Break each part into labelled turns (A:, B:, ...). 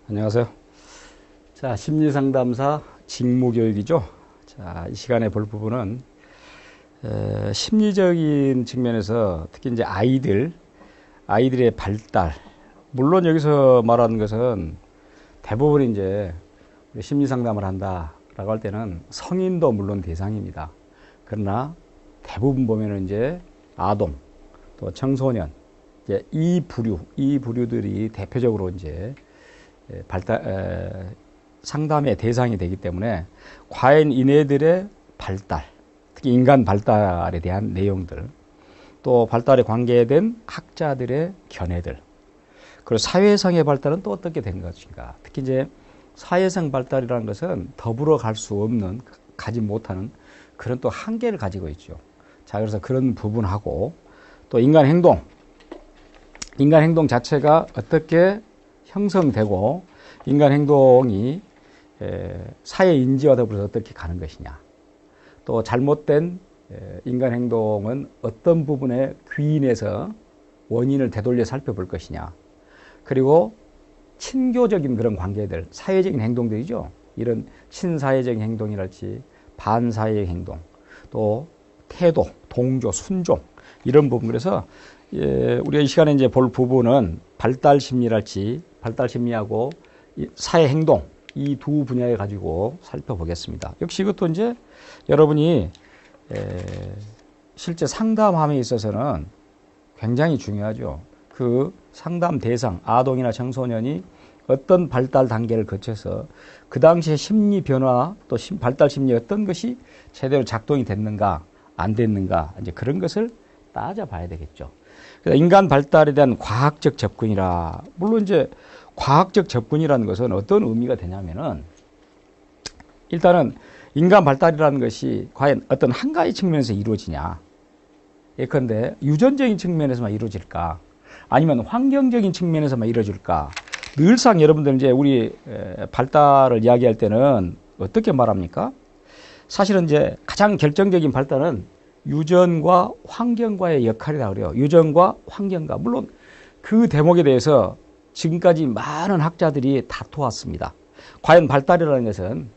A: 안녕하세요. 자, 심리상담사 직무교육이죠. 자, 이 시간에 볼 부분은 심리적인 측면에서 특히 이제 아이들의 발달. 물론 여기서 말하는 것은 대부분 이제 심리상담을 한다라고 할 때는 성인도 물론 대상입니다. 그러나 대부분 보면은 이제 아동 또 청소년 이제 이 부류들이 대표적으로 이제 상담의 대상이 되기 때문에 과연 이네들의 발달, 특히 인간 발달에 대한 내용들, 또 발달에 관계된 학자들의 견해들, 그리고 사회성의 발달은 또 어떻게 된 것인가. 특히 이제 사회성 발달이라는 것은 더불어 갈 수 없는, 가지 못하는 그런 또 한계를 가지고 있죠. 자, 그래서 그런 부분하고 또 인간 행동 자체가 어떻게 형성되고 인간 행동이 사회 인지와 더불어서 어떻게 가는 것이냐. 또 잘못된 인간 행동은 어떤 부분에 귀인해서 원인을 되돌려 살펴볼 것이냐. 그리고 친교적인 그런 관계들, 사회적인 행동들이죠. 이런 친사회적인 행동이랄지 반사회적 행동, 또 태도, 동조, 순종 이런 부분. 그래서 우리가 이 시간에 이제 볼 부분은 발달 심리랄지 발달 심리하고 사회 행동 이 두 분야에 가지고 살펴보겠습니다. 역시 이것도 이제 여러분이 실제 상담함에 있어서는 굉장히 중요하죠. 그 상담 대상, 아동이나 청소년이 어떤 발달 단계를 거쳐서 그 당시에 심리 변화 또 발달 심리 어떤 것이 제대로 작동이 됐는가 안 됐는가 이제 그런 것을 따져봐야 되겠죠. 그래서 인간 발달에 대한 과학적 접근이라, 물론 이제 과학적 접근이라는 것은 어떤 의미가 되냐면은 일단은 인간 발달이라는 것이 과연 어떤 한 가지 측면에서 이루어지냐. 예컨대 유전적인 측면에서만 이루어질까? 아니면 환경적인 측면에서만 이루어질까? 늘상 여러분들 이제 우리 발달을 이야기할 때는 어떻게 말합니까? 사실은 이제 가장 결정적인 발달은 유전과 환경과의 역할이라 그래요. 유전과 환경과. 물론 그 대목에 대해서 지금까지 많은 학자들이 다투었습니다. 과연 발달이라는 것은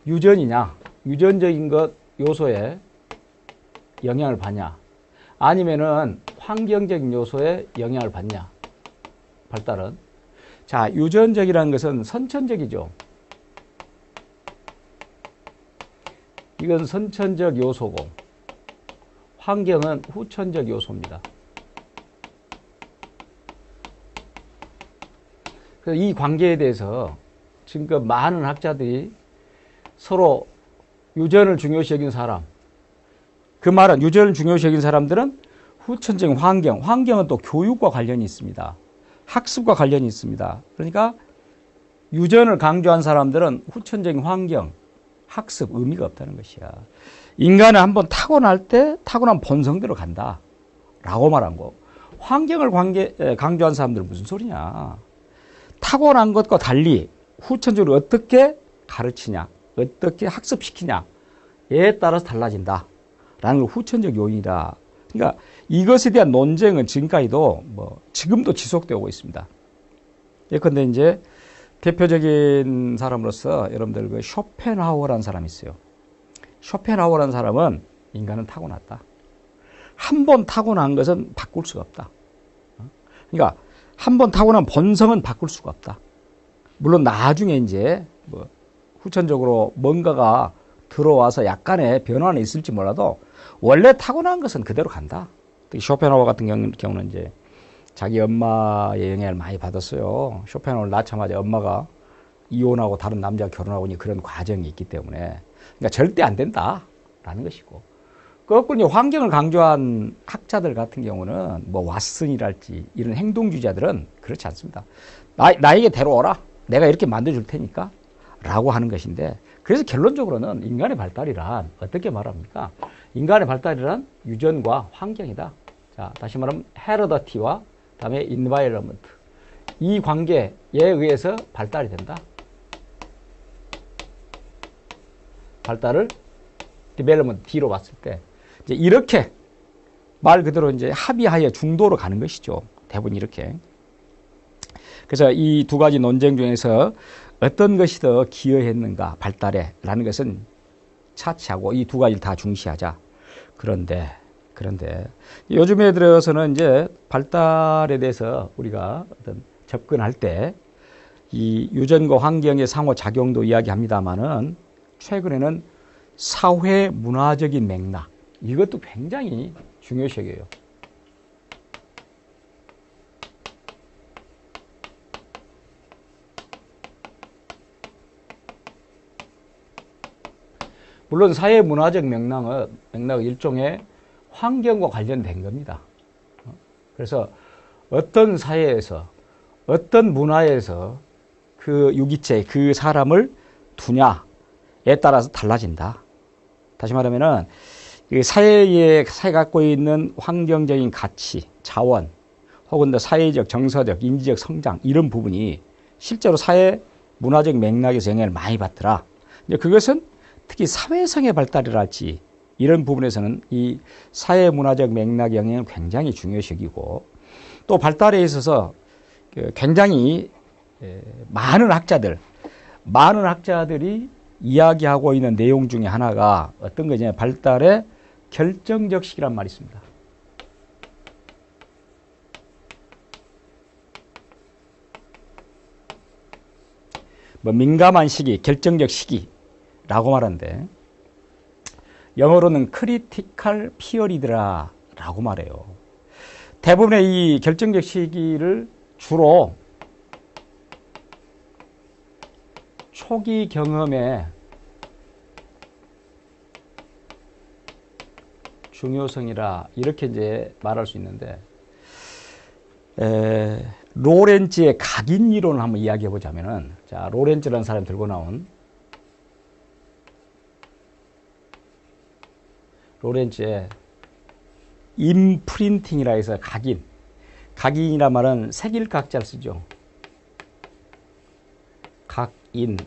A: 유전이냐, 유전적인 것 요소에 영향을 받냐, 아니면은 환경적인 요소에 영향을 받냐, 발달은. 자, 유전적이라는 것은 선천적이죠. 이건 선천적 요소고, 환경은 후천적 요소입니다. 그래서 이 관계에 대해서 지금껏 많은 학자들이 서로 유전을 중요시 여긴 사람, 그 말은 유전을 중요시 여긴 사람들은 후천적인 환경은 또 교육과 관련이 있습니다. 학습과 관련이 있습니다. 그러니까 유전을 강조한 사람들은 후천적인 환경, 학습 의미가 없다는 것이야. 인간은 한번 타고날 때 타고난 본성대로 간다 라고 말한 거. 환경을 강조한 사람들은 무슨 소리냐. 타고난 것과 달리 후천적으로 어떻게 가르치냐, 어떻게 학습시키냐에 따라서 달라진다 라는 걸 후천적 요인이다. 그러니까 이것에 대한 논쟁은 지금까지도 지금도 지속되고 있습니다. 예컨대 이제 대표적인 사람으로서 여러분들 그 쇼펜하우어라는 사람이 있어요. 쇼펜하우어라는 사람은 인간은 타고났다. 한 번 타고난 것은 바꿀 수가 없다. 그러니까 한 번 타고난 본성은 바꿀 수가 없다. 물론 나중에 이제 후천적으로 뭔가가 들어와서 약간의 변화는 있을지 몰라도 원래 타고난 것은 그대로 간다. 특히 쇼펜하우어 같은 경우는 이제 자기 엄마의 영향을 많이 받았어요. 쇼펜하우어를 낳자마자 엄마가 이혼하고 다른 남자와 결혼하고 그런 과정이 있기 때문에 그러니까 절대 안 된다라는 것이고, 거꾸로 환경을 강조한 학자들 같은 경우는 왓슨이랄지 이런 행동주의자들은 그렇지 않습니다. 나에게 데려오라. 내가 이렇게 만들어줄 테니까 라고 하는 것인데, 그래서 결론적으로는 인간의 발달이란 어떻게 말합니까? 인간의 발달이란 유전과 환경이다. 자, 다시 말하면 헤러더티와 그다음에 인바이러먼트 이 관계에 의해서 발달이 된다. 발달을 디벨롭먼트 D로 봤을 때 이제 이렇게 말 그대로 이제 합의하에 중도로 가는 것이죠. 대부분 이렇게. 그래서 이 두 가지 논쟁 중에서 어떤 것이 더 기여했는가 발달에 라는 것은 차치하고 이 두 가지를 다 중시하자. 그런데 요즘에 들어서는 이제 발달에 대해서 우리가 어떤 접근할 때 이 유전과 환경의 상호작용도 이야기합니다만은 최근에는 사회 문화적인 맥락 이것도 굉장히 중요시 여겨요. 물론 사회 문화적 맥락은 일종의 환경과 관련된 겁니다. 그래서 어떤 사회에서 어떤 문화에서 그 유기체, 그 사람을 두냐에 따라서 달라진다. 다시 말하면은 사회가 갖고 있는 환경적인 가치, 자원, 혹은 사회적, 정서적, 인지적 성장 이런 부분이 실제로 사회 문화적 맥락에서 영향을 많이 받더라. 그것은 특히 사회성의 발달이랄지 이런 부분에서는 이 사회 문화적 맥락 영향을 굉장히 중요시 여기고 또 발달에 있어서 굉장히 많은 학자들이 이야기하고 있는 내용 중에 하나가 어떤 거냐 발달의 결정적 시기란 말이 있습니다. 민감한 시기, 결정적 시기라고 말하는데 영어로는 critical period라고 말해요. 대부분의 이 결정적 시기를 주로 초기 경험의 중요성이라 이렇게 이제 말할 수 있는데 로렌츠의 각인 이론을 한번 이야기해 보자면은 자 로렌츠라는 사람이 들고 나온 로렌츠의 임프린팅이라 해서 각인이란 말은 색일각자를 쓰죠. 각인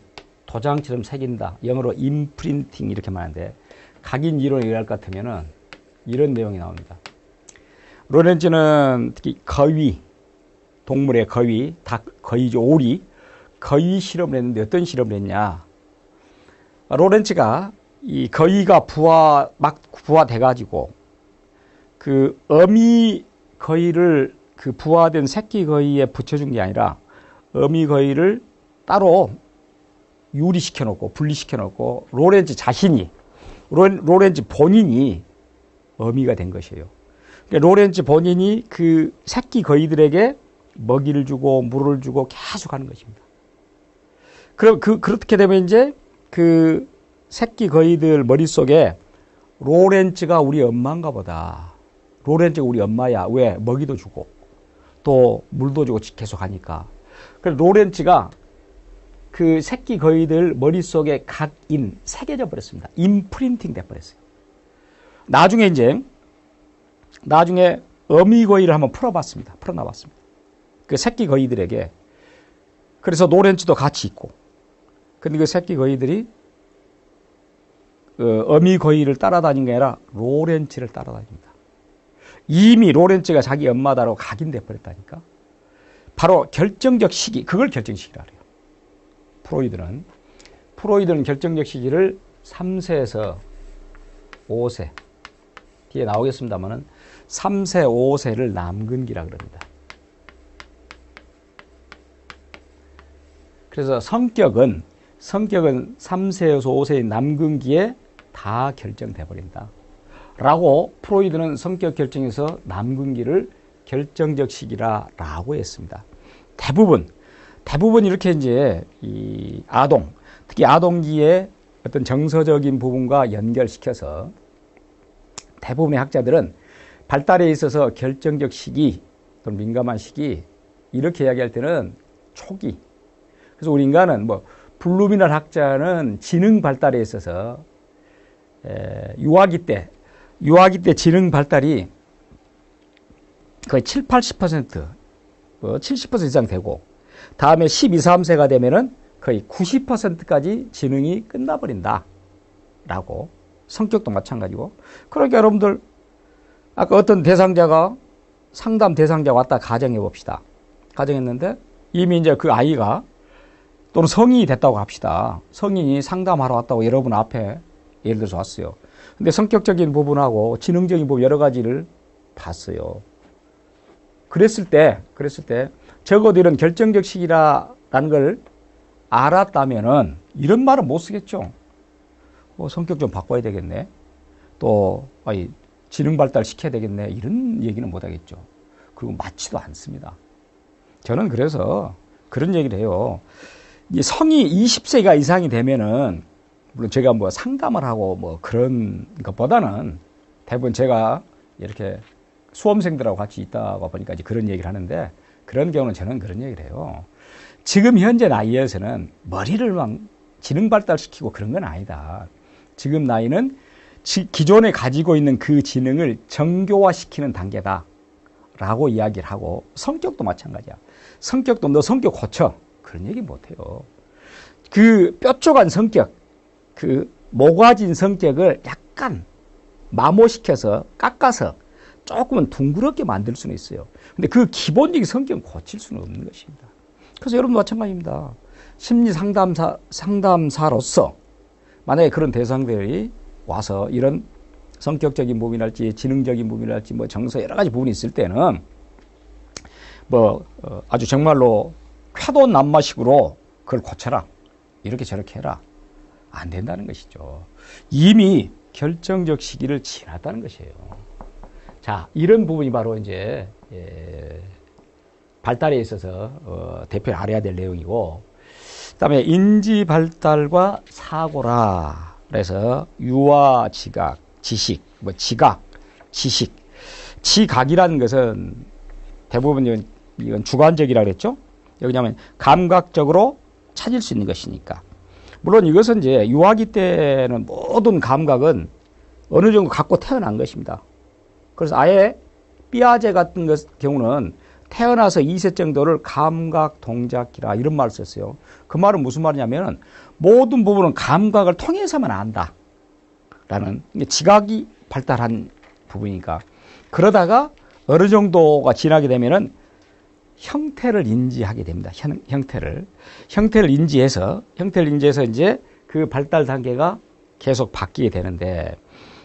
A: 도장처럼 새긴다. 영어로 임프린팅 이렇게 말하는데 각인 이론을 이해할 것 같으면은 이런 내용이 나옵니다. 로렌츠는 특히 거위, 동물의 거위, 닭, 거위죠, 오리, 거위 실험을 했는데 어떤 실험을 했냐. 로렌츠가 이 거위가 막 부화돼가지고 그 어미 거위를 그 부화된 새끼 거위에 붙여준 게 아니라 어미 거위를 따로 유리시켜 놓고 분리시켜 놓고 로렌츠 자신이 로렌츠 본인이 어미가 된 것이에요. 그러니까 로렌츠 본인이 그 새끼 거위들에게 먹이를 주고 물을 주고 계속 하는 것입니다. 그럼 그렇게 되면 이제 그 새끼 거위들 머릿속에 로렌츠가 우리 엄마인가 보다. 로렌츠가 우리 엄마야. 왜? 먹이도 주고 또 물도 주고 계속 하니까. 그래서 로렌츠가 그 새끼 거위들 머릿속에 각인 새겨져 버렸습니다. 임프린팅 돼 버렸어요. 나중에 어미 거위를 한번 풀어놔봤습니다. 그 새끼 거위들에게. 그래서 로렌츠도 같이 있고. 근데 그 새끼 거위들이 어미 거위를 따라다닌 게 아니라 로렌츠를 따라다닙니다. 이미 로렌츠가 자기 엄마다라고 각인돼 버렸다니까. 바로 결정적 시기, 그걸 결정시기라 그래요. 프로이드는 결정적 시기를 3세에서 5세 뒤에 나오겠습니다만은 3세, 5세를 남근기라 그럽니다. 그래서 성격은 3세에서 5세의 남근기에 다 결정돼 버린다. 라고 프로이드는 성격 결정에서 남근기를 결정적 시기라고 했습니다. 대부분 이렇게 이제 이 특히 아동기의 어떤 정서적인 부분과 연결시켜서 대부분의 학자들은 발달에 있어서 결정적 시기 또는 민감한 시기 이렇게 이야기할 때는 초기. 그래서 우리 인간은 블루미널 학자는 지능 발달에 있어서 유아기 때 지능 발달이 거의 70% 이상 되고 다음에 12, 13세가 되면은 거의 90%까지 지능이 끝나버린다. 라고. 성격도 마찬가지고. 그러니까 여러분들 아까 어떤 상담 대상자가 왔다 가정해 봅시다. 가정했는데 이미 이제 그 아이가 또는 성인이 됐다고 합시다. 성인이 상담하러 왔다고 여러분 앞에 예를 들어서 왔어요. 근데 성격적인 부분하고 지능적인 부분 여러 가지를 봤어요. 그랬을 때 적어도 이런 결정적 시기라는 걸 알았다면은 이런 말은 못 쓰겠죠. 성격 좀 바꿔야 되겠네. 또 지능 발달 시켜야 되겠네. 이런 얘기는 못 하겠죠. 그리고 맞지도 않습니다. 저는 그래서 그런 얘기를 해요. 이 성이 20세가 이상이 되면은 물론 제가 뭐 상담을 하고 뭐 그런 것보다는 대부분 제가 이렇게 수험생들하고 같이 있다가 보니까 이제 그런 얘기를 하는데 그런 경우는 저는 그런 얘기를 해요. 지금 현재 나이에서는 머리를 막 지능 발달시키고 그런 건 아니다. 지금 나이는 기존에 가지고 있는 그 지능을 정교화시키는 단계다. 라고 이야기를 하고 성격도 마찬가지야. 성격도 너 성격 고쳐. 그런 얘기 못해요. 그 뾰족한 성격, 그 모가진 성격을 약간 마모시켜서 깎아서 조금은 둥그렇게 만들 수는 있어요. 근데 그 기본적인 성격은 고칠 수는 없는 것입니다. 그래서 여러분도 마찬가지입니다. 심리 상담사로서 만약에 그런 대상들이 와서 이런 성격적인 부분이랄지 지능적인 부분이랄지 뭐 정서 여러 가지 부분이 있을 때는 아주 정말로 쾌도난마식으로 그걸 고쳐라. 이렇게 저렇게 해라. 안 된다는 것이죠. 이미 결정적 시기를 지났다는 것이에요. 자, 이런 부분이 바로 이제 발달에 있어서 대표를 알아야 될 내용이고, 그다음에 인지 발달과 사고라. 그래서 유아 지각, 지식, 지각, 지식, 지각이라는 것은 대부분 이건 주관적이라 그랬죠. 왜냐하면 감각적으로 찾을 수 있는 것이니까. 물론 이것은 이제 유아기 때는 모든 감각은 어느 정도 갖고 태어난 것입니다. 그래서 아예 삐아제 같은 경우는 태어나서 2세 정도를 감각 동작기라 이런 말을 썼어요. 그 말은 무슨 말이냐면 모든 부분은 감각을 통해서만 안다. 라는 지각이 발달한 부분이니까. 그러다가 어느 정도가 지나게 되면은 형태를 인지하게 됩니다. 형태를 인지해서 이제 그 발달 단계가 계속 바뀌게 되는데,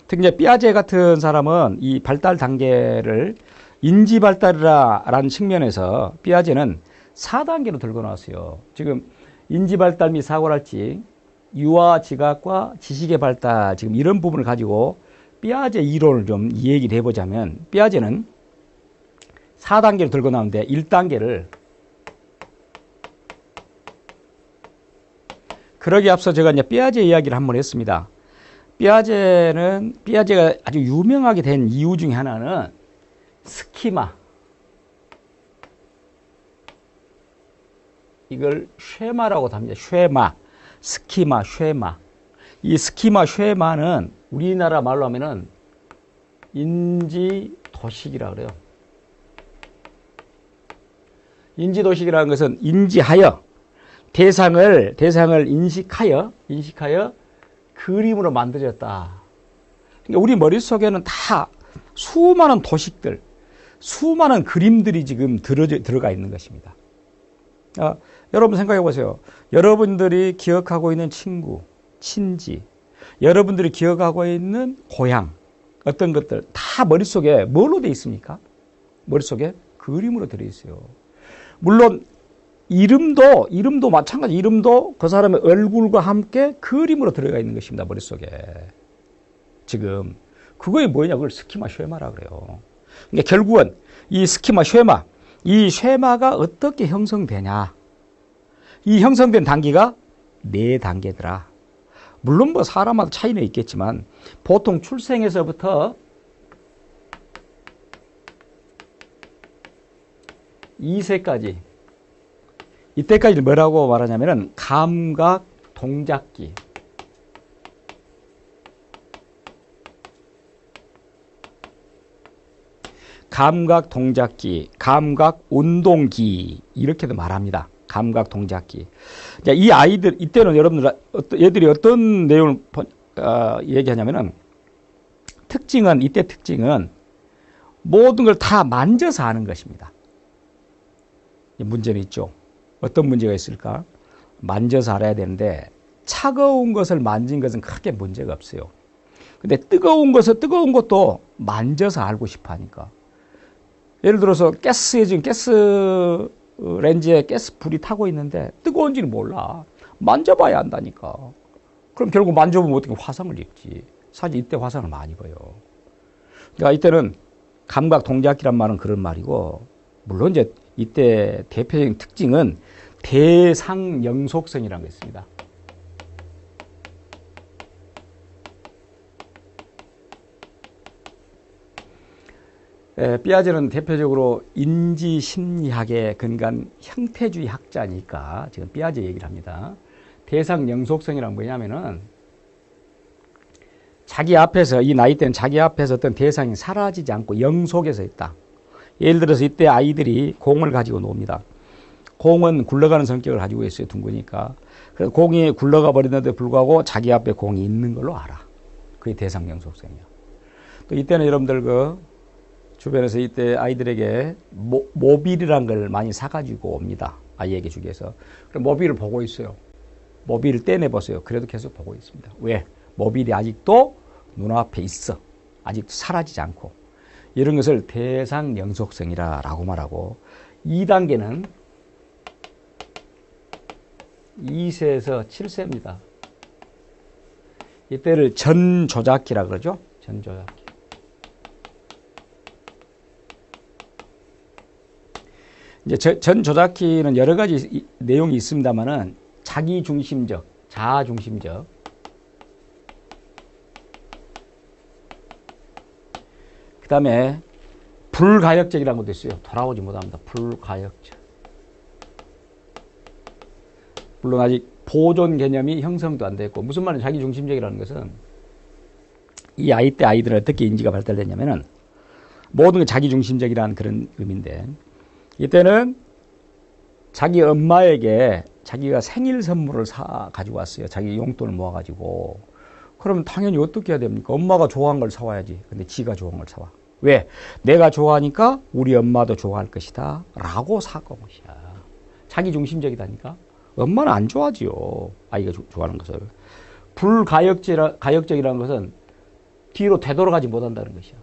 A: 특히 이제 삐아제 같은 사람은 이 발달 단계를 인지 발달이라는 측면에서 삐아제는 4단계로 들고 나왔어요. 지금 인지 발달 및 사고랄지 유아 지각과 지식의 발달, 지금 이런 부분을 가지고 삐아제 이론을 좀 얘기를 해보자면, 삐아제는 4단계로 들고 나오는데 1단계를 그러기 앞서 제가 이제 삐아제 이야기를 한번 했습니다. 삐아제가 아주 유명하게 된 이유 중에 하나는 스키마. 이걸 쉐마라고 합니다. 쉐마. 스키마, 쉐마. 이 스키마, 쉐마는 우리나라 말로 하면은 인지도식이라고 그래요. 인지도식이라는 것은 인지하여, 대상을 인식하여 그림으로 만들어졌다. 그러니까 우리 머릿속에는 다 수많은 도식들, 수많은 그림들이 지금 들어가 있는 것입니다. 여러분 생각해 보세요. 여러분들이 기억하고 있는 친구, 친지, 여러분들이 기억하고 있는 고향, 어떤 것들 다 머릿속에 뭘로 되어 있습니까? 머릿속에 그림으로 들어있어요. 물론 이름도 마찬가지. 이름도 그 사람의 얼굴과 함께 그림으로 들어가 있는 것입니다. 머릿속에. 지금 그거에 뭐냐? 그걸 스키마 쉐마라 그래요. 그러니까 결국은 이 스키마 쉐마, 이 쉐마가 어떻게 형성되냐? 이 형성된 단계가 4단계더라. 물론 뭐 사람마다 차이는 있겠지만 보통 출생에서부터 2세까지, 이때까지 뭐라고 말하냐면은 감각 동작기. 감각 동작기, 감각 운동기 이렇게도 말합니다. 감각 동작기. 이 아이들 이때는 여러분들 얘들이 어떤 내용을 얘기하냐면은 이때 특징은 모든 걸 다 만져서 하는 것입니다. 문제는 있죠. 어떤 문제가 있을까? 만져서 알아야 되는데 차가운 것을 만진 것은 크게 문제가 없어요. 근데 뜨거운 것도 만져서 알고 싶어 하니까. 예를 들어서 지금 가스 렌지에 가스 불이 타고 있는데 뜨거운지는 몰라. 만져봐야 한다니까. 그럼 결국 만져보면 어떻게 화상을 입지. 사실 이때 화상을 많이 입어요. 그러니까 이때는 감각 동작기란 말은 그런 말이고, 물론 이제 이때 대표적인 특징은 대상영속성이라는 게 있습니다. 삐아제는 대표적으로 인지심리학에 근간 형태주의 학자니까 지금 삐아제 얘기를 합니다. 대상영속성이란 뭐냐면은 자기 앞에서, 이 나이 때는 자기 앞에서 어떤 대상이 사라지지 않고 영속에서 있다. 예를 들어서 이때 아이들이 공을 가지고 놉니다. 공은 굴러가는 성격을 가지고 있어요. 둥그니까. 그래서 공이 굴러가 버리는데 불구하고 자기 앞에 공이 있는 걸로 알아. 그게 대상영속성이야. 또 이때는 여러분들 주변에서 이때 아이들에게 모빌이란 걸 많이 사가지고 옵니다. 아이에게 주기 위해서. 그럼 모빌을 보고 있어요. 모빌을 떼내보세요. 그래도 계속 보고 있습니다. 왜? 모빌이 아직도 눈앞에 있어. 아직도 사라지지 않고. 이런 것을 대상영속성이라고 말하고, 2단계는 2세에서 7세입니다. 이때를 전조작기라 그러죠. 전조작기. 이제 전조작기는 여러 가지 내용이 있습니다만은 자기중심적, 자아중심적, 그 다음에 불가역적이라는 것도 있어요. 돌아오지 못합니다. 불가역적. 물론 아직 보존 개념이 형성도 안 됐고, 무슨 말은 자기중심적이라는 것은 이 아이 때 아이들은 어떻게 인지가 발달됐냐면은 모든 게 자기중심적이라는 그런 의미인데, 이때는 자기 엄마에게 자기가 생일 선물을 가지고 왔어요. 자기 용돈을 모아가지고. 그러면 당연히 어떻게 해야 됩니까? 엄마가 좋아한 걸 사와야지. 근데 지가 좋아한 걸 사와. 왜? 내가 좋아하니까 우리 엄마도 좋아할 것이다 라고 사건 것이야. 자기중심적이다니까. 엄마는 안 좋아하지요. 아이가 좋아하는 것을. 불가역적이라는 것은 뒤로 되돌아가지 못한다는 것이야.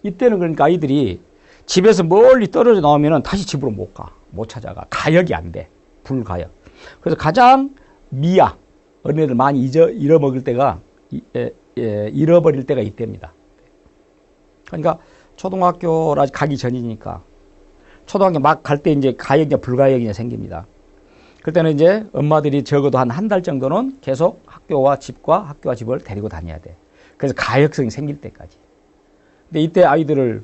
A: 이때는 그러니까 아이들이 집에서 멀리 떨어져 나오면 다시 집으로 못 가. 못 찾아가. 가역이 안 돼. 불가역. 그래서 가장 어린애들 많이 잃어버릴 때가 이때입니다. 그러니까 초등학교라 가기 전이니까 초등학교 막 갈 때 이제 가역이냐 불가역이냐 생깁니다. 그때는 이제 엄마들이 적어도 한 달 정도는 계속 학교와 집을 데리고 다녀야 돼. 그래서 가역성이 생길 때까지. 근데 이때 아이들을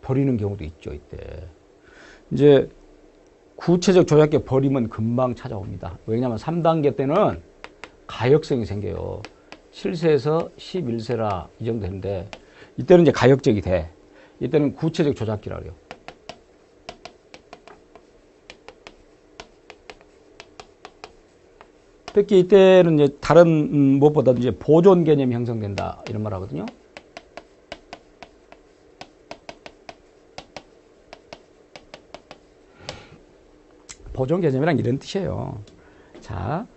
A: 버리는 경우도 있죠, 이때. 이제 구체적 조작기 버리면 금방 찾아옵니다. 왜냐하면 3단계 때는 가역성이 생겨요. 7세에서 11세라 이 정도 되는데, 이때는 이제 가역적이 돼. 이때는 구체적 조작기라 그래요. 특히 이때는 이제 다른 무엇보다 이제 보존 개념이 형성된다 이런 말 하거든요. 보존 개념이란 이런 뜻이에요. 자,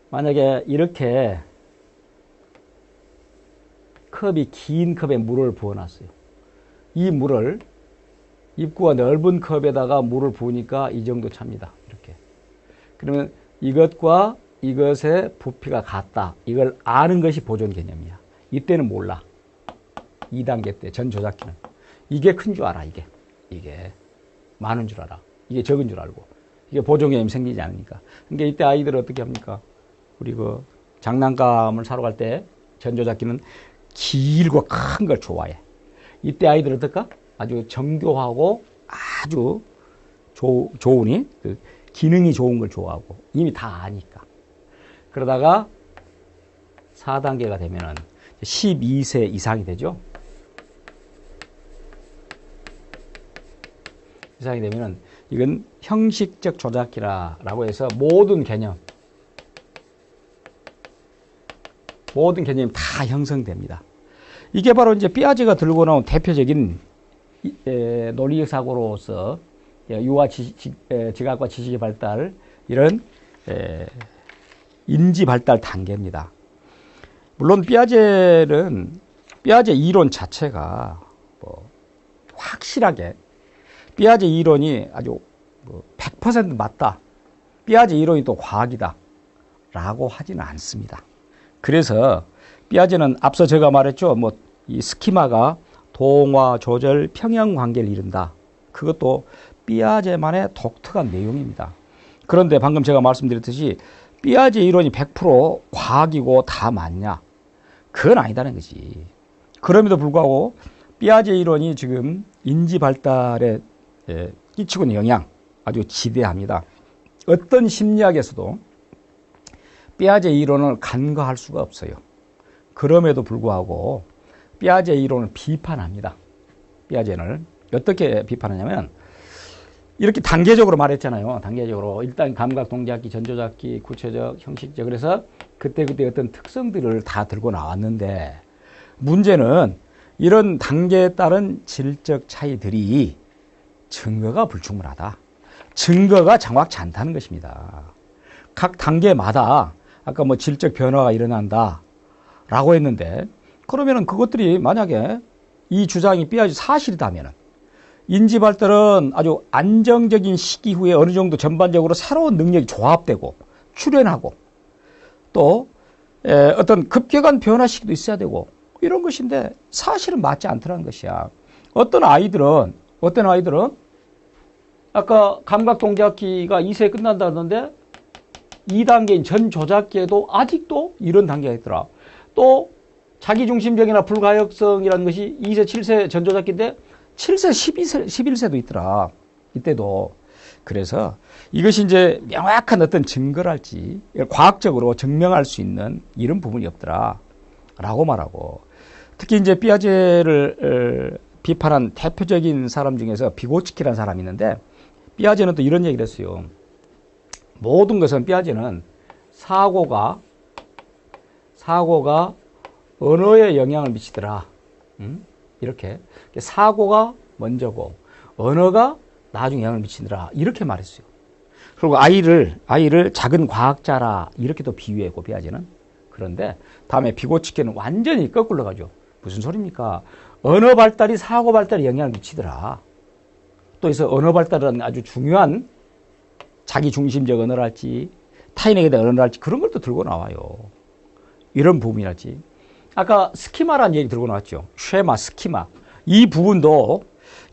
A: 만약에 이렇게 긴 컵에 물을 부어놨어요. 이 물을 입구가 넓은 컵에다가 물을 부으니까 이 정도 찹니다. 이렇게. 그러면 이것과 이것의 부피가 같다. 이걸 아는 것이 보존 개념이야. 이때는 몰라. 2단계 때 전조작기는. 이게 큰 줄 알아, 이게. 많은 줄 알아. 이게 적은 줄 알고. 이게 보존 개념이 생기지 않으니까. 그러니까 이때 아이들은 어떻게 합니까? 우리 장난감을 사러 갈 때 전조작기는 길고 큰 걸 좋아해. 이때 아이들은 어떨까? 아주 정교하고 아주 좋으니 기능이 좋은 걸 좋아하고 이미 다 아니까. 그러다가 4단계가 되면은 12세 이상이 되죠. 이상이 되면은 이건 형식적 조작기라고 해서 모든 개념이 다 형성됩니다. 이게 바로 이제 삐아제가 들고 나온 대표적인 논리사고로서 유아 지각과 지식의 발달, 이런 인지 발달 단계입니다. 물론 삐아제 이론 자체가 확실하게 삐아제 이론이 아주 100% 맞다, 삐아제 이론이 또 과학이다 라고 하지는 않습니다. 그래서 삐아제는 앞서 제가 말했죠. 이 스키마가 동화, 조절, 평형 관계를 이룬다. 그것도 삐아제만의 독특한 내용입니다. 그런데 방금 제가 말씀드렸듯이 삐아제 이론이 100% 과학이고 다 맞냐? 그건 아니다는 거지. 그럼에도 불구하고 삐아제 이론이 지금 인지 발달에 끼치고 있는 영향 아주 지대합니다. 어떤 심리학에서도 삐아제 이론을 간과할 수가 없어요. 그럼에도 불구하고 삐아제 이론을 비판합니다. 삐아제를 어떻게 비판하냐면 이렇게 단계적으로 말했잖아요. 단계적으로 일단 감각, 동작기, 전조작기, 구체적, 형식적, 그래서 그때그때 어떤 특성들을 다 들고 나왔는데 문제는 이런 단계에 따른 질적 차이들이 증거가 불충분하다, 증거가 정확치 않다는 것입니다. 각 단계마다 아까 질적 변화가 일어난다 라고 했는데, 그러면은 그것들이 만약에 이 주장이 삐아제 사실이다면은 인지 발달은 아주 안정적인 시기 후에 어느 정도 전반적으로 새로운 능력이 조합되고 출현하고 또 어떤 급격한 변화 시기도 있어야 되고 이런 것인데 사실은 맞지 않더라는 것이야. 어떤 아이들은 아까 감각 동작기가 2세에 끝난다는데 2단계인 전조작기에도 아직도 이런 단계가 있더라. 또 자기중심적이나 불가역성이라는 것이 2세, 7세 전조작기인데 7세, 11세도 있더라. 이때도. 그래서 이것이 이제 명확한 어떤 증거랄지 과학적으로 증명할 수 있는 이런 부분이 없더라 라고 말하고, 특히 이제 삐아제를 비판한 대표적인 사람 중에서 비고츠키라는 사람이 있는데, 삐아제는 또 이런 얘기를 했어요. 모든 것은 삐아제는 사고가 언어에 영향을 미치더라. 이렇게 사고가 먼저고 언어가 나중에 영향을 미치더라 이렇게 말했어요. 그리고 아이를 작은 과학자라 이렇게 또 비유했고 삐아제는. 그런데 다음에 비고츠키는 완전히 거꾸로 가죠. 무슨 소리입니까? 언어 발달이 사고 발달에 영향을 미치더라. 또 그래서 언어 발달은 아주 중요한 자기 중심적 언어랄지 타인에게 대한 언어랄지 그런 걸 또 들고 나와요. 이런 부분이랄지. 아까 스키마라는 얘기 들고 나왔죠. 쉐마, 스키마. 이 부분도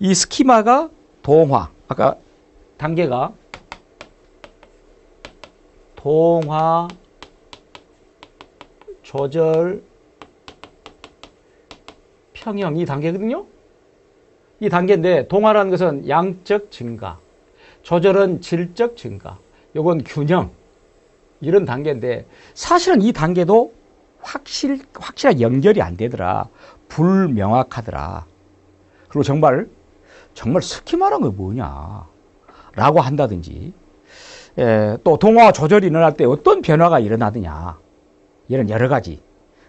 A: 이 스키마가 동화, 아까 단계가 동화, 조절, 평형 이 단계거든요. 이 단계인데 동화라는 것은 양적 증가, 조절은 질적 증가, 요건 균형 이런 단계인데 사실은 이 단계도 확실하게 연결이 안 되더라. 불명확하더라. 그리고 정말 스키마란 게 뭐냐 라고 한다든지, 또 동화와 조절이 일어날 때 어떤 변화가 일어나느냐 이런 여러 가지.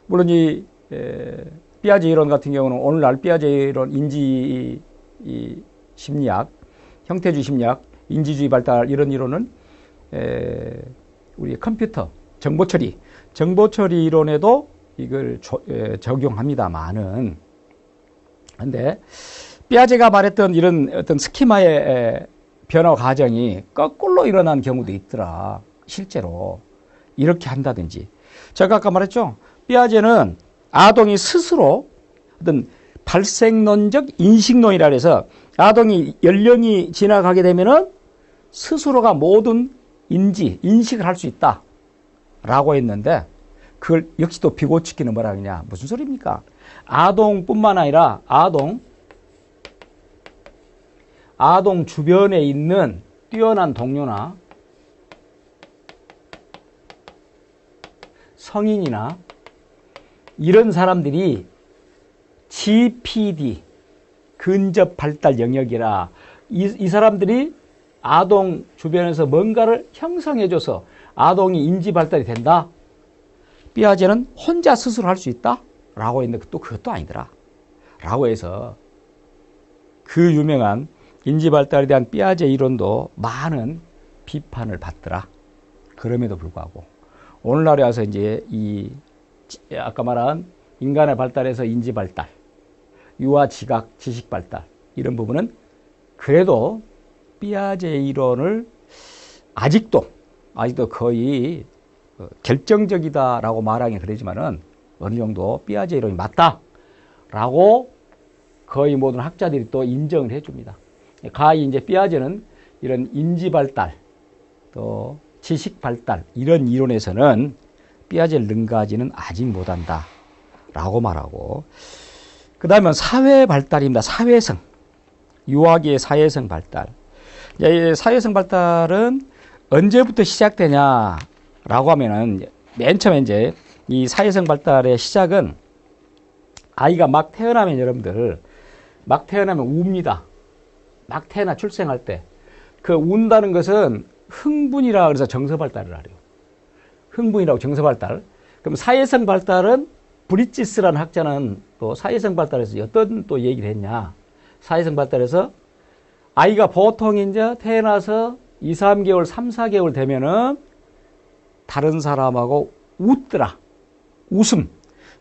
A: 물론 이 삐아제 이론 같은 경우는 오늘날 삐아제 이론 인지 심리학, 형태주의 심리학, 인지주의 발달 이런 이론은 우리 컴퓨터 정보처리 이론에도 이걸 적용합니다만은, 근데 삐아제가 말했던 이런 어떤 스키마의 변화 과정이 거꾸로 일어난 경우도 있더라. 실제로 이렇게 한다든지. 제가 아까 말했죠. 삐아제는 아동이 스스로 어떤 발생론적 인식론이라 해서 아동이 연령이 지나가게 되면은 스스로가 모든 인식을 할 수 있다 라고 했는데, 그걸 역시 또 비고치키는 뭐라 그러냐. 무슨 소리입니까? 아동뿐만 아니라 아동 주변에 있는 뛰어난 동료나 성인이나 이런 사람들이 GPD, 근접 발달 영역이라 이 사람들이 아동 주변에서 뭔가를 형성해줘서 아동이 인지 발달이 된다. 삐아제는 혼자 스스로 할 수 있다? 라고 했는데 또 그것도 아니더라. 라고 해서 그 유명한 인지 발달에 대한 삐아제 이론도 많은 비판을 받더라. 그럼에도 불구하고 오늘날에 와서 이제 이 아까 말한 인간의 발달에서 인지 발달, 유아 지각, 지식 발달 이런 부분은 그래도 삐아제 이론을 아직도 거의 결정적이다라고 말하기 그러지만은 어느 정도 삐아제 이론이 맞다라고 거의 모든 학자들이 또 인정을 해줍니다. 가히 이제 삐아제는 이런 인지 발달, 또 지식 발달 이런 이론에서는 삐아제를 능가하지는 아직 못한다라고 말하고, 그 다음에 사회 발달입니다. 사회성, 유아기의 사회성 발달. 이 사회성 발달은 언제부터 시작되냐라고 하면은 맨 처음에 이제 이 사회성 발달의 시작은 아이가 막 태어나면 여러분들 막 태어나면 웁니다. 막 태어나 출생할 때 그 운다는 것은 흥분이라 그래서 정서 발달을 하래요. 흥분이라고 정서 발달. 그럼 사회성 발달은 브리지스라는 학자는 또 사회성 발달에서 어떤 또 얘기를 했냐. 사회성 발달에서 아이가 보통 이제 태어나서 2, 3개월, 3, 4개월 되면은 다른 사람하고 웃더라. 웃음.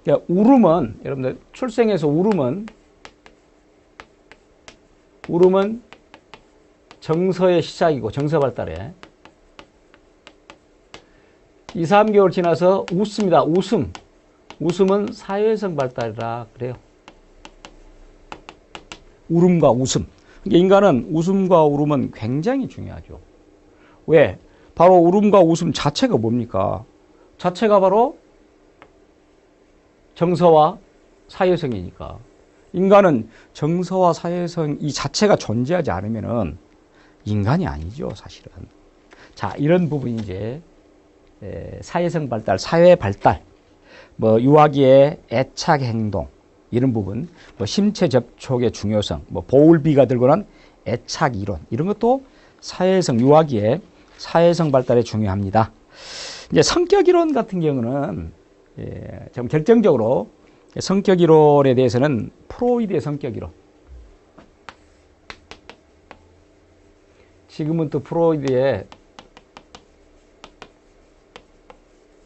A: 그러니까 울음은, 여러분들 출생에서 울음은 정서의 시작이고, 정서 발달에. 2, 3개월 지나서 웃습니다. 웃음. 웃음은 사회성 발달이라 그래요. 울음과 웃음. 그러니까 인간은 웃음과 울음은 굉장히 중요하죠. 왜? 바로 울음과 웃음 자체가 뭡니까? 자체가 바로 정서와 사회성이니까. 인간은 정서와 사회성 이 자체가 존재하지 않으면은 인간이 아니죠, 사실은. 자, 이런 부분이 이제 사회성 발달, 사회 발달, 뭐 유아기의 애착 행동 이런 부분, 뭐 신체 접촉의 중요성, 뭐 보울비가 들고는 애착 이론 이런 것도 사회성 유아기의 사회성 발달에 중요합니다. 이제 성격 이론 같은 경우는 좀 결정적으로 성격 이론에 대해서는 프로이드의 성격 이론. 지금은 또 프로이드의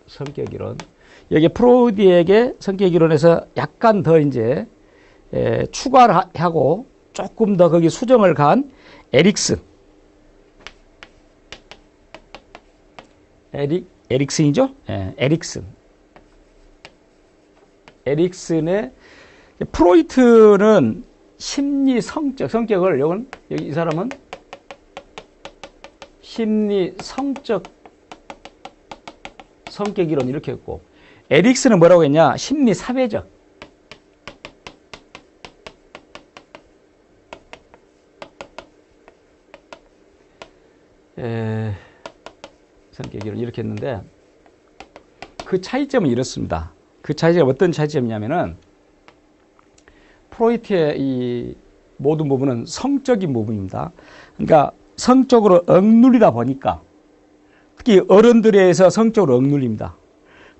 A: 성격 이론. 여기 프로이드에게 성격 이론에서 약간 더 이제 추가를 하고 조금 더 거기 수정을 간 에릭슨. 에릭슨이죠? 에릭슨. 에릭슨의 프로이트는 심리 성적 성격을 여기 이 사람은 심리 성적 성격 이론 이렇게 했고, 에릭슨은 뭐라고 했냐? 심리 사회적. 성격 이론 이렇게 했는데 그 차이점은 이렇습니다. 그 차이점 어떤 차이점이냐면은 프로이트의 이 모든 부분은 성적인 부분입니다. 그러니까 성적으로 억눌리다 보니까 특히 어른들에 의해서 성적으로 억눌립니다.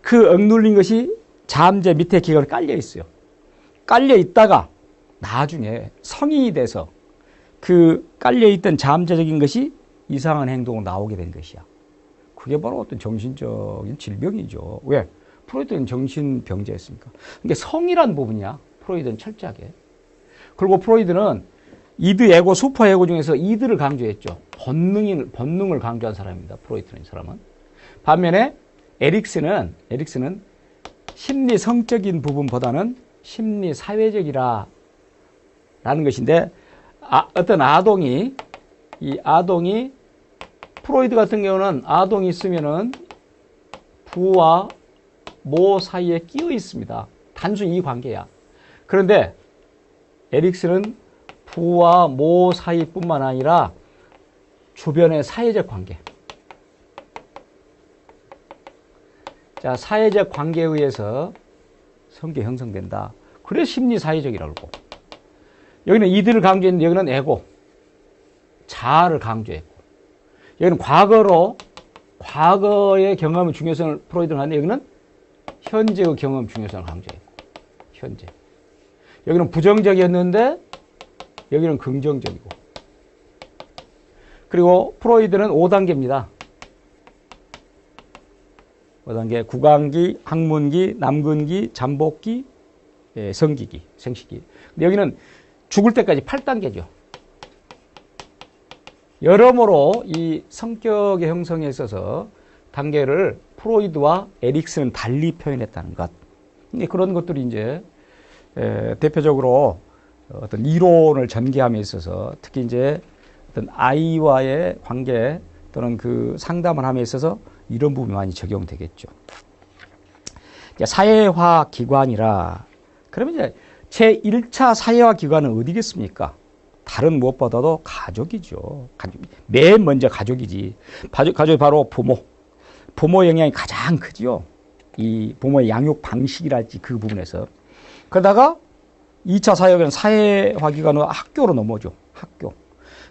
A: 그 억눌린 것이 잠재 밑에 기관에 깔려 있어요. 깔려 있다가 나중에 성인이 돼서 그 깔려 있던 잠재적인 것이 이상한 행동으로 나오게 된 것이야. 그게 바로 어떤 정신적인 질병이죠. 왜? 프로이드는 정신병자였으니까. 그러니까 성이라는 부분이야. 프로이드는 철저하게. 그리고 프로이드는 이드 에고, 슈퍼 에고 중에서 이드를 강조했죠. 본능을 강조한 사람입니다. 프로이트는 이 사람은. 반면에 에릭슨은 심리 성적인 부분보다는 심리 사회적이라 라는 것인데, 어떤 아동이 프로이드 같은 경우는 아동이 있으면은 부와 모 사이에 끼어 있습니다. 단순히 이 관계야. 그런데 에릭슨은 부와 모 사이뿐만 아니라 주변의 사회적 관계. 자, 사회적 관계에 의해서 성격이 형성된다. 그래서 심리 사회적이라고 그러고. 여기는 이들을 강조했는데 여기는 에고, 자아를 강조했고. 여기는 과거의 경험의 중요성을 프로이드는 하는데 여기는 현재의 경험 중요성을 강조했고. 현재. 여기는 부정적이었는데 여기는 긍정적이고. 그리고 프로이드는 5단계입니다. 5단계, 구강기, 항문기, 남근기, 잠복기, 성기기, 생식기. 근데 여기는 죽을 때까지 8단계죠. 여러모로 이 성격의 형성에 있어서 단계를 프로이드와 에릭슨은 달리 표현했다는 것. 그런 것들이 이제 대표적으로 어떤 이론을 전개함에 있어서 특히 이제 어떤 아이와의 관계 또는 그 상담을 함에 있어서 이런 부분이 많이 적용되겠죠. 사회화 기관이라 그러면 이제 제1차 사회화 기관은 어디겠습니까? 다른 무엇보다도 가족이죠. 맨 먼저 가족이지. 가족이 바로 부모. 부모 영향이 가장 크지요. 이 부모의 양육 방식이랄지 그 부분에서. 그러다가 2차 사회화는 사회화 기관은 학교로 넘어오죠. 학교.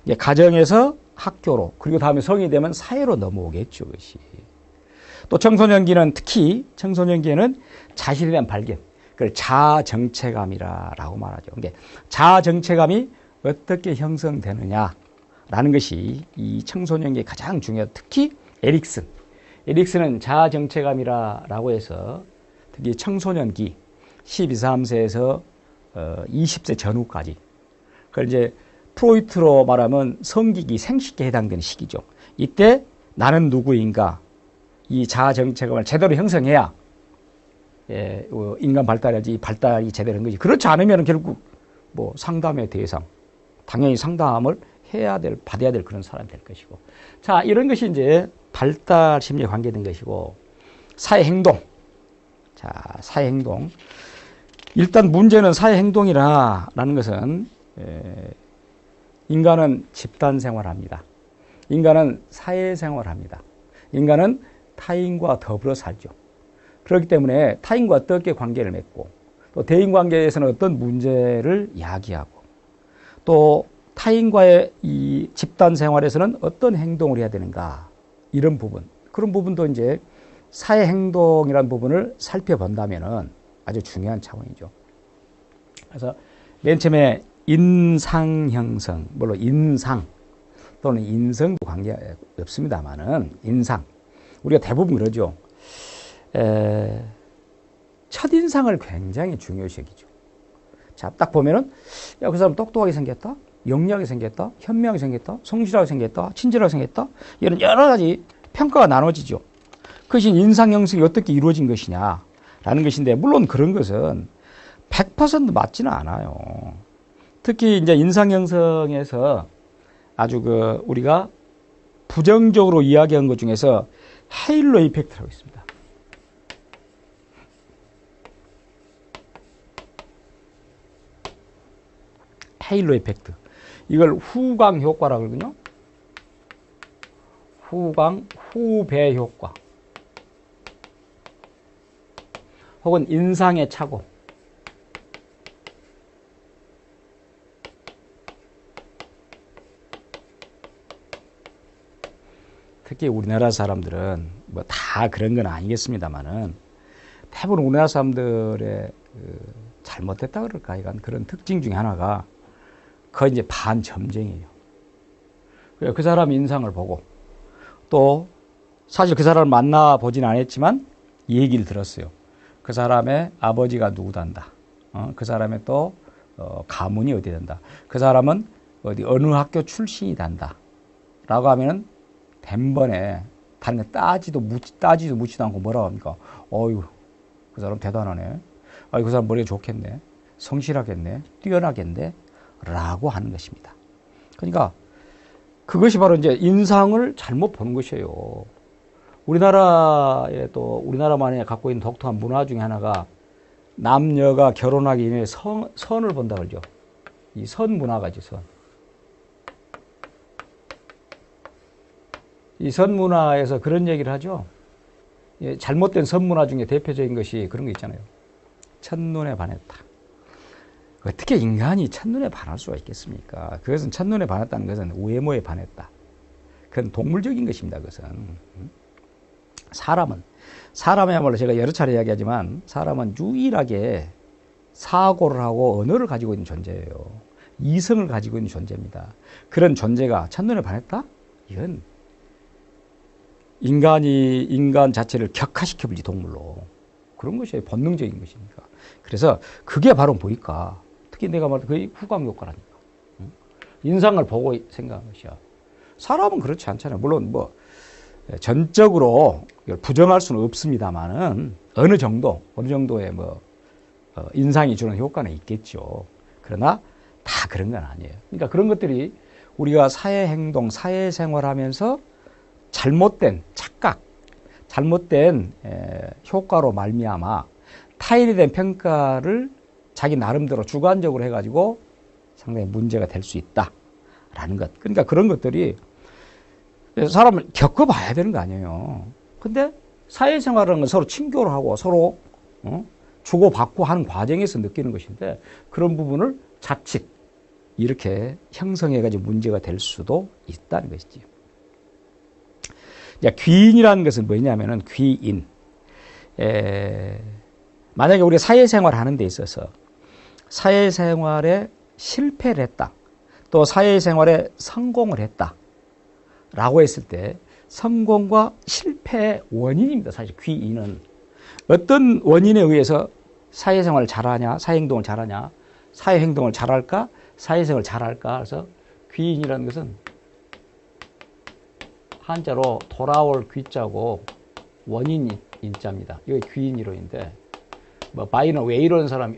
A: 이제 가정에서 학교로, 그리고 다음에 성인이 되면 사회로 넘어오겠죠. 그것이. 또 청소년기는 특히 청소년기에는 자신에 대한 발견. 그걸 자정체감이라고 말하죠. 근데 자정체감이 어떻게 형성되느냐라는 것이 이 청소년기에 가장 중요하다. 특히 에릭슨은 자정체감이라고 해서 특히 청소년기 12, 13세에서 20세 전후까지. 그걸 이제 프로이트로 말하면 성기기, 생식기에 해당되는 시기죠. 이때 나는 누구인가 이 자정체감을 제대로 형성해야 인간 발달이 제대로 한 거지. 그렇지 않으면 결국 뭐 상담의 대상, 당연히 상담을 받아야 될 그런 사람이 될 것이고. 자, 이런 것이 이제 발달 심리에 관계된 것이고, 사회행동. 자, 사회행동. 일단 문제는 사회행동이라는 것은, 인간은 집단 생활합니다. 인간은 사회생활합니다. 인간은 타인과 더불어 살죠. 그렇기 때문에 타인과 어떻게 관계를 맺고, 또 대인관계에서는 어떤 문제를 야기하고, 또 타인과의 이 집단 생활에서는 어떤 행동을 해야 되는가, 이런 부분, 그런 부분도 이제 사회 행동이라는 부분을 살펴본다면은 아주 중요한 차원이죠. 그래서 맨 처음에 인상 형성, 물론 인상 또는 인성도 관계 없습니다만은 인상, 우리가 대부분 그러죠. 첫인상을 굉장히 중요시 여기죠. 자, 딱 보면은, 야, 그 사람 똑똑하게 생겼다? 영리하게 생겼다? 현명하게 생겼다? 성실하게 생겼다? 친절하게 생겼다? 이런 여러 가지 평가가 나눠지죠. 그것이 인상 형성이 어떻게 이루어진 것이냐, 라는 것인데, 물론 그런 것은 100% 맞지는 않아요. 특히 이제 인상 형성에서 아주 우리가 부정적으로 이야기한 것 중에서 헤일로 이펙트라고 있습니다. 헤일로 이펙트. 이걸 후광 효과라고 그러거든요. 후배 효과. 혹은 인상의 착오. 특히 우리나라 사람들은 뭐 다 그런 건 아니겠습니다만은 대부분 우리나라 사람들의 잘못됐다 그럴까 이건 그런 특징 중에 하나가 거의 이제 반점쟁이에요. 그 사람 인상을 보고 또 사실 그 사람을 만나보진 않았지만 얘기를 들었어요. 그 사람의 아버지가 누구단다. 그 사람의 또 가문이 어디 된다. 그 사람은 어느 학교 출신이 단다. 라고 하면은 단번에 다른 거 따지도 묻지도 않고 뭐라고 합니까? 어휴, 그 사람 대단하네. 아유, 그 사람 머리가 좋겠네. 성실하겠네. 뛰어나겠네. 라고 하는 것입니다. 그러니까 그것이 바로 이제 인상을 잘못 보는 것이에요. 우리나라에 또 우리나라만이 갖고 있는 독특한 문화 중에 하나가 남녀가 결혼하기 전에 선을 본다 그러죠. 이 선 문화가지, 선. 이 선 문화에서 그런 얘기를 하죠. 잘못된 선 문화 중에 대표적인 것이 그런 거 있잖아요. 첫눈에 반했다. 어떻게 인간이 첫눈에 반할 수가 있겠습니까? 그것은 첫눈에 반했다는 것은 외모에 반했다. 그건 동물적인 것입니다. 그것은. 사람이야말로 제가 여러 차례 이야기하지만 사람은 유일하게 사고를 하고 언어를 가지고 있는 존재예요. 이성을 가지고 있는 존재입니다. 그런 존재가 첫눈에 반했다? 이건 인간 자체를 격화시켜버리지, 동물로. 그런 것이 본능적인 것이니까. 그래서 그게 바로 뭘까? 특히 내가 말한 거의 후광 효과라니까. 인상을 보고 생각한 것이야. 사람은 그렇지 않잖아요. 물론 뭐 전적으로 부정할 수는 없습니다만은 어느 정도의 뭐 인상이 주는 효과는 있겠죠. 그러나 다 그런 건 아니에요. 그러니까 그런 것들이 우리가 사회 행동, 사회 생활하면서 잘못된 착각, 잘못된 효과로 말미암아 타인에 대한 평가를 자기 나름대로 주관적으로 해가지고 상당히 문제가 될 수 있다라는 것. 그러니까 그런 것들이 사람을 겪어봐야 되는 거 아니에요. 근데 사회생활은 서로 친교를 하고 서로 주고받고 하는 과정에서 느끼는 것인데 그런 부분을 자칫 이렇게 형성해가지고 문제가 될 수도 있다는 것이지. 귀인이라는 것은 뭐냐면은 귀인. 만약에 우리가 사회생활 하는 데 있어서 사회생활에 실패를 했다. 또 사회생활에 성공을 했다. 라고 했을 때 성공과 실패의 원인입니다. 사실 귀인은. 어떤 원인에 의해서 사회생활을 잘하냐, 사회행동을 잘하냐, 사회행동을 잘할까, 사회생활을 잘할까. 그래서 귀인이라는 것은 한자로 돌아올 귀자고 원인 인자입니다. 이게 귀인이론인데 뭐 바이는 왜 이러는 사람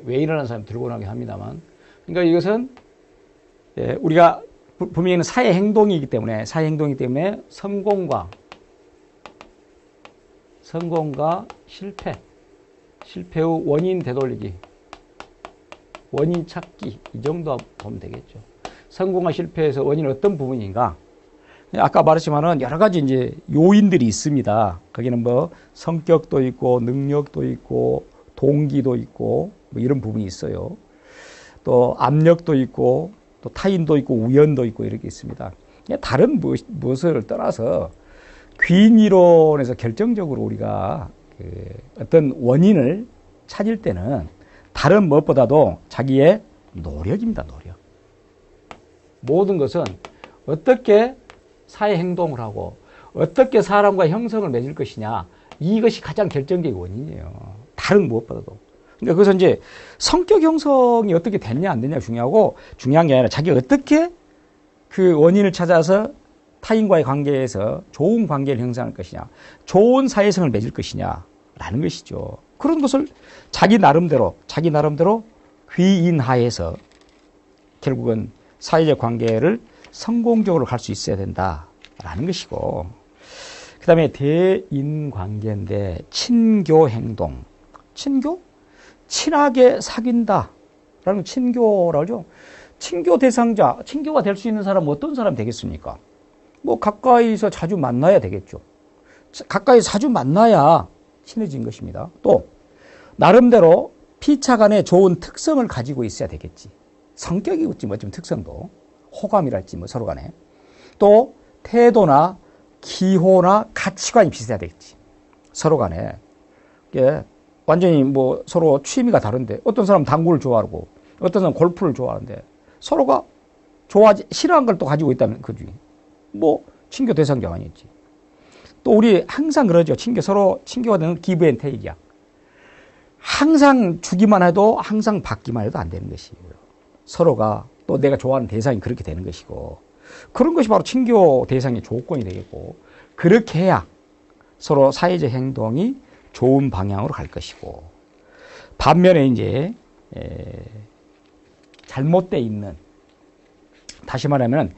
A: 들고 나오긴 합니다만, 그러니까 이것은 우리가 분명히는 사회 행동이기 때문에 성공과 실패의 원인 되돌리기, 원인 찾기, 이 정도 보면 되겠죠. 성공과 실패에서 원인은 어떤 부분인가? 아까 말했지만은 여러 가지 이제 요인들이 있습니다. 거기는 뭐 성격도 있고 능력도 있고 동기도 있고 뭐 이런 부분이 있어요. 또 압력도 있고 또 타인도 있고 우연도 있고 이렇게 있습니다. 다른 무엇을 떠나서 귀인이론에서 결정적으로 우리가 어떤 원인을 찾을 때는 다른 무엇보다도 자기의 노력입니다. 노력. 모든 것은 어떻게 사회 행동을 하고 어떻게 사람과 형성을 맺을 것이냐, 이것이 가장 결정적인 원인이에요. 다른 무엇보다도. 그러니까 그래서 이제 성격 형성이 어떻게 됐냐 안 됐냐 중요하고, 중요한 게 아니라 자기가 어떻게 그 원인을 찾아서 타인과의 관계에서 좋은 관계를 형성할 것이냐, 좋은 사회성을 맺을 것이냐라는 것이죠. 그런 것을 자기 나름대로 귀인하에서 결국은 사회적 관계를 성공적으로 갈 수 있어야 된다라는 것이고, 그 다음에 대인관계인데 친교 행동. 친교? 친하게 사귄다라는 친교라고 하죠. 친교 대상자, 친교가 될 수 있는 사람은 어떤 사람 되겠습니까? 뭐 가까이서 자주 만나야 되겠죠. 가까이서 자주 만나야 친해진 것입니다. 또 나름대로 피차 간에 좋은 특성을 가지고 있어야 되겠지. 성격이 있지 뭐 좀 특성도, 호감이랄지 뭐 서로 간에. 또 태도나 기호나 가치관이 비슷해야 되겠지. 서로 간에. 이게 완전히 뭐 서로 취미가 다른데 어떤 사람은 당구를 좋아하고 어떤 사람은 골프를 좋아하는데 서로가 좋아하지 싫어하는 걸 또 가지고 있다면 그지. 뭐 친교 대상자가 아니겠지. 또 우리 항상 그러죠. 서로 친교가 되는 기브 앤 테이크야. 항상 주기만 해도 항상 받기만 해도 안 되는 것이고요. 서로가 또 내가 좋아하는 대상이 그렇게 되는 것이고, 그런 것이 바로 친교 대상의 조건이 되겠고, 그렇게 해야 서로 사회적 행동이 좋은 방향으로 갈 것이고, 반면에 이제 잘못되어 있는, 다시 말하면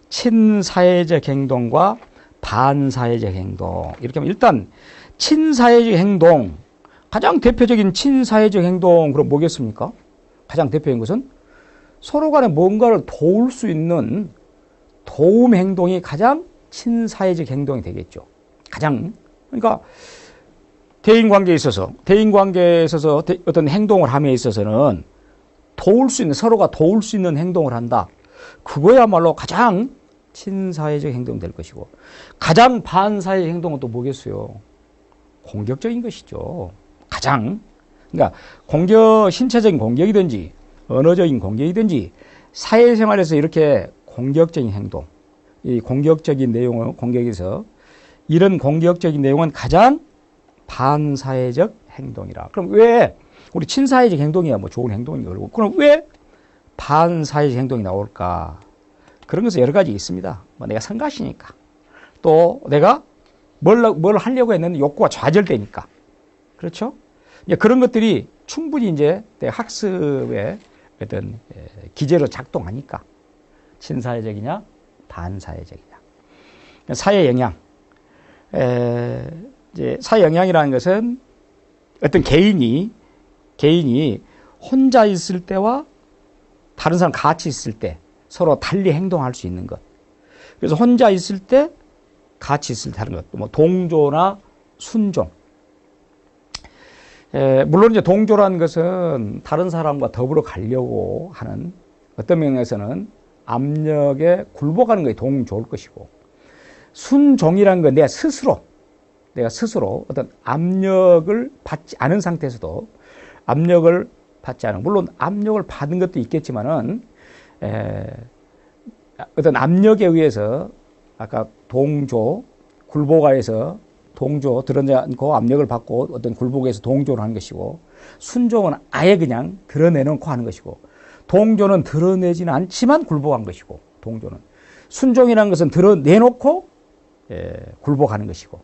A: 친사회적 행동과 반사회적 행동, 이렇게 하면 일단 친사회적 행동, 가장 대표적인 친사회적 행동 그럼 뭐겠습니까? 가장 대표적인 것은 서로 간에 뭔가를 도울 수 있는 도움 행동이 가장 친사회적 행동이 되겠죠. 가장. 그러니까 대인관계에 있어서 어떤 행동을 함에 있어서는 서로가 도울 수 있는 행동을 한다. 그거야말로 가장 친사회적 행동이 될 것이고, 가장 반사회적 행동은 또 뭐겠어요? 공격적인 것이죠. 가장. 그러니까 신체적인 공격이든지 언어적인 공격이든지 사회생활에서 이렇게 공격적인 행동, 이 공격적인 내용을 공격에서 이런 공격적인 내용은 가장 반사회적 행동이라. 그럼 왜 우리 친사회적 행동이야 뭐 좋은 행동이고 그러고 그럼 왜 반사회적 행동이 나올까? 그런 것은 여러 가지 있습니다. 뭐 내가 성가시니까 또 내가 뭘 하려고 했는데 욕구가 좌절되니까 그렇죠? 이제 그런 것들이 충분히 이제 학습의 어떤 기제로 작동하니까 친사회적이냐 반사회적이냐. 사회 영향. 이제 사회 영향이라는 것은 어떤 개인이 혼자 있을 때와 다른 사람 같이 있을 때 서로 달리 행동할 수 있는 것. 그래서 혼자 있을 때 같이 있을 때 하는 것. 뭐 동조나 순종. 물론 이제 동조라는 것은 다른 사람과 더불어 가려고 하는 어떤 면에서는 압력에 굴복하는 것이 동조일 것이고 순종이라는 건 내가 스스로 어떤 압력을 받지 않은 상태에서도 압력을 받지 않은 물론 압력을 받은 것도 있겠지만은 어떤 압력에 의해서 아까 동조 굴복하여서 동조 드러내지 않고 압력을 받고 어떤 굴복에서 동조를 하는 것이고 순종은 아예 그냥 드러내놓고 하는 것이고 동조는 드러내지는 않지만 굴복한 것이고 동조는 순종이라는 것은 드러내놓고 굴복하는 것이고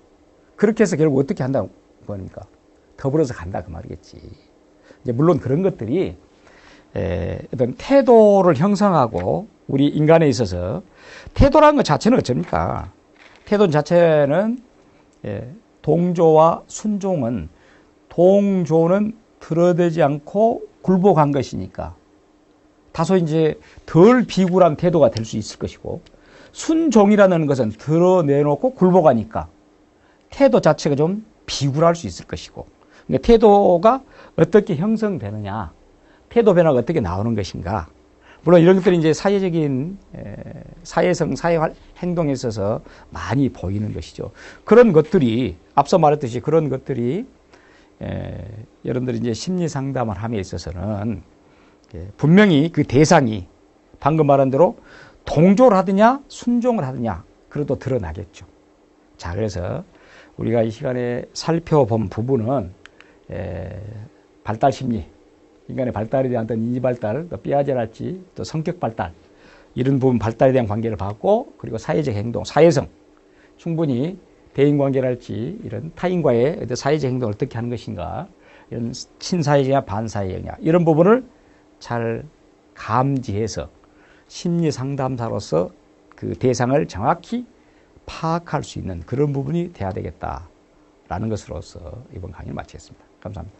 A: 그렇게 해서 결국 어떻게 한다고 보니까 더불어서 간다 그 말이겠지. 이제 물론 그런 것들이 어떤 태도를 형성하고 우리 인간에 있어서 태도라는 것 자체는 어쩝니까? 태도 자체는 동조와 순종은 동조는 드러내지 않고 굴복한 것이니까 다소 이제 덜 비굴한 태도가 될 수 있을 것이고 순종이라는 것은 드러내놓고 굴복하니까 태도 자체가 좀 비굴할 수 있을 것이고 그러니까 태도가 어떻게 형성되느냐 태도 변화가 어떻게 나오는 것인가 물론 이런 것들이 이제 사회적인 사회성 사회 행동에 있어서 많이 보이는 것이죠. 그런 것들이 앞서 말했듯이 그런 것들이 여러분들이 이제 심리 상담을 함에 있어서는 분명히 그 대상이 방금 말한 대로 동조를 하느냐 순종을 하느냐 그래도 드러나겠죠. 자 그래서 우리가 이 시간에 살펴본 부분은 발달 심리 인간의 발달에 대한 어떤 인지 발달, 또 삐아제랄지, 또 성격 발달 이런 부분 발달에 대한 관계를 봤고 그리고 사회적 행동, 사회성 충분히 대인관계랄지 이런 타인과의 어떤 사회적 행동을 어떻게 하는 것인가 이런 친사회적이냐 반사회적이냐 이런 부분을 잘 감지해서 심리 상담사로서 그 대상을 정확히 파악할 수 있는 그런 부분이 돼야 되겠다라는 것으로서 이번 강의를 마치겠습니다. 감사합니다.